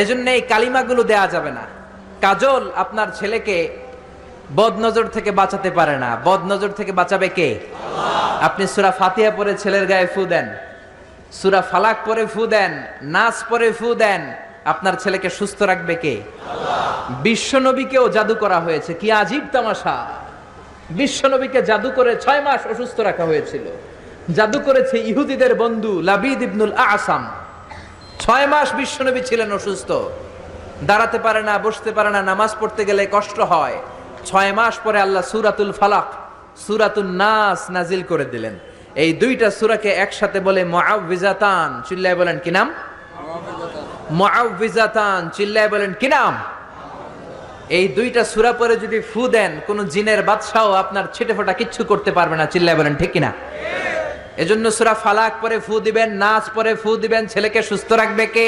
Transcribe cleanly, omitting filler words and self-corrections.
এজন্য এই কালিমাগুলো দেয়া যাবে না। কাজল আপনার ছেলেকে বদনজর থেকে বাঁচাতে পারে না, বদনজর থেকে বাঁচাবে কে? আপনি সূরা ফাতিহা পড়ে ছেলের গায়ে ফু দেন, সূরা ফালাক পড়ে ফু দেন, নাস পড়ে ফু দেন, আপনার ছেলেকে সুস্থ রাখবে কে? বিশ্বনবীকেও জাদু করা হয়েছে, কি আজীব তামাশা। বিশ্বনবীকে জাদু করে 6 মাস অসুস্থ রাখা হয়েছিল। জাদু করেছে ইহুদিদের বন্ধু লাবিদ ইবনুল আসাম। 6 মাস বিশ্বনবী ছিলেন অসুস্থ, দাঁড়াতে পারে না, বসতে পারে না, নামাজ পড়তে গেলে কষ্ট হয়। 6 মাস পরে আল্লাহ সূরাতুল ফালাক, সূরাতুন নাস নাজিল করে দিলেন। এই দুইটা সূরাকে একসাথে বলে মুআউযিজাতান। চিল্লায় বলেন কি নাম? মুআউযিজাতান। চিল্লায় বলেন কি নাম? এই দুইটা সূরা পরে যদি ফু দেন, কোন জিনের বাদশাও আপনার ছিটেফোঁটা কিচ্ছু করতে পারবে না। চিল্লায় বলেন ঠিক কিনা? এজন্য সূরা ফালাক পরে ফু দিবেন, নাস পরে ফু দিবেন, ছেলেকে সুস্থ রাখবে কে?